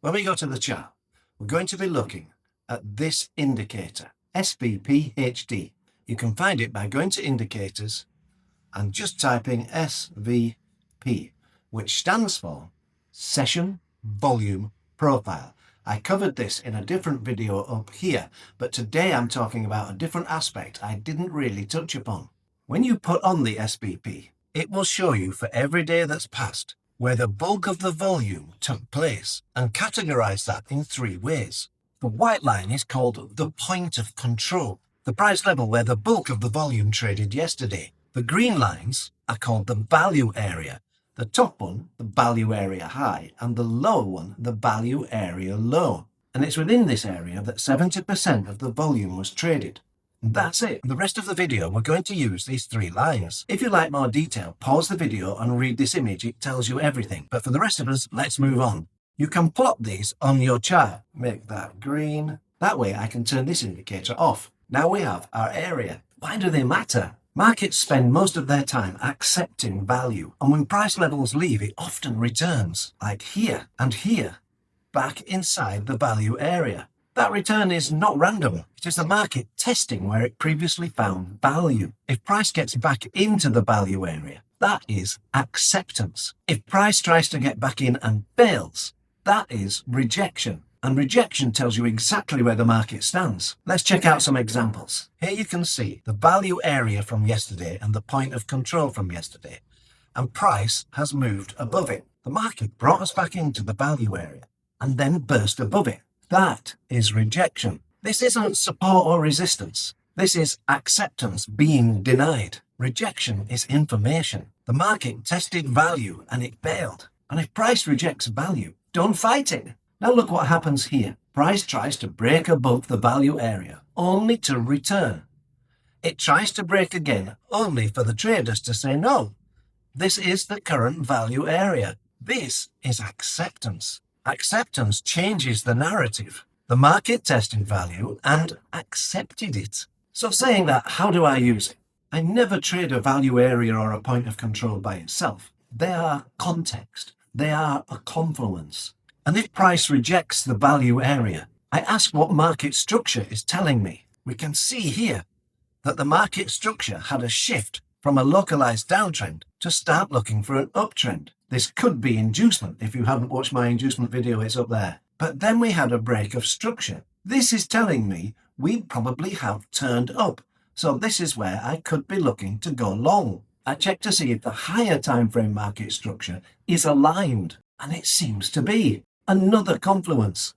When we go to the chart, we're going to be looking at this indicator, SVPHD. You can find it by going to indicators and just typing SVP, which stands for Session Volume Profile. I covered this in a different video up here, but today I'm talking about a different aspect I didn't really touch upon. When you put on the SVP, it will show you for every day that's passed where the bulk of the volume took place and categorize that in three ways. The white line is called the point of control, the price level where the bulk of the volume traded yesterday. The green lines are called the value area. The top one, the value area high, and the lower one, the value area low. And it's within this area that 70% of the volume was traded. And that's it. The rest of the video, we're going to use these three lines. If you like more detail, pause the video and read this image. It tells you everything. But for the rest of us, let's move on. You can plot these on your chart. Make that green. That way I can turn this indicator off. Now we have our area. Why do they matter? Markets spend most of their time accepting value, and when price levels leave, it often returns, like here and here, back inside the value area. That return is not random. It is the market testing where it previously found value. If price gets back into the value area, that is acceptance. If price tries to get back in and fails, that is rejection. And rejection tells you exactly where the market stands. Let's check out some examples. Here you can see the value area from yesterday and the point of control from yesterday. And price has moved above it. The market brought us back into the value area and then burst above it. That is rejection. This isn't support or resistance. This is acceptance being denied. Rejection is information. The market tested value and it failed. And if price rejects value, don't fight it. Now look what happens here. Price tries to break above the value area, only to return. It tries to break again, only for the traders to say no. This is the current value area. This is acceptance. Acceptance changes the narrative. The market tested value and accepted it. So saying that, how do I use it? I never trade a value area or a point of control by itself. They are context. They are a confluence. And if price rejects the value area, I ask what market structure is telling me. We can see here that the market structure had a shift from a localized downtrend to start looking for an uptrend. This could be inducement. If you haven't watched my inducement video, it's up there. But then we had a break of structure. This is telling me we probably have turned up. So this is where I could be looking to go long. I check to see if the higher time frame market structure is aligned, and it seems to be. Another confluence.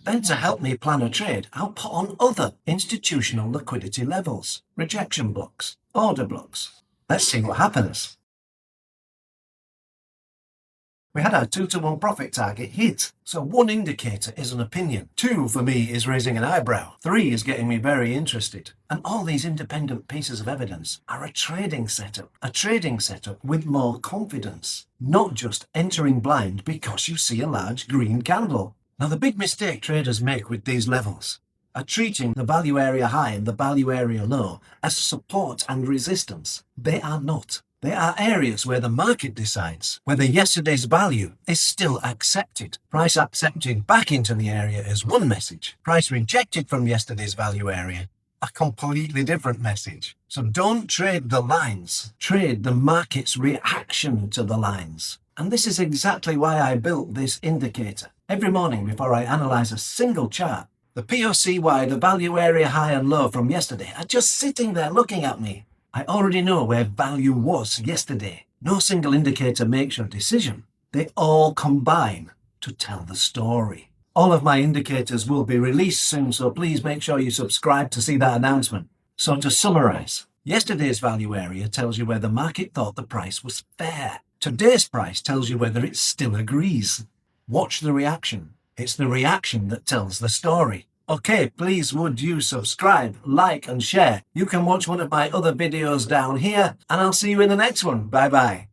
Then to help me plan a trade, I'll put on other institutional liquidity levels, rejection blocks, order blocks. Let's see what happens. We had our 2-to-1 profit target hit. So 1 indicator is an opinion. 2 for me is raising an eyebrow. 3 is getting me very interested. And all these independent pieces of evidence are a trading setup. A trading setup with more confidence. Not just entering blind because you see a large green candle. Now the big mistake traders make with these levels are treating the value area high and the value area low as support and resistance. They are not. They are areas where the market decides whether yesterday's value is still accepted. Price accepted back into the area is one message. Price rejected from yesterday's value area, a completely different message. So don't trade the lines. Trade the market's reaction to the lines. And this is exactly why I built this indicator. Every morning before I analyze a single chart, the POC wide, the value area high and low from yesterday are just sitting there looking at me. I already know where value was yesterday. No single indicator makes your decision. They all combine to tell the story. All of my indicators will be released soon, so please make sure you subscribe to see that announcement. So to summarize, yesterday's value area tells you where the market thought the price was fair. Today's price tells you whether it still agrees. Watch the reaction. It's the reaction that tells the story. Okay, please would you subscribe, like and share. You can watch one of my other videos down here, and I'll see you in the next one. Bye bye.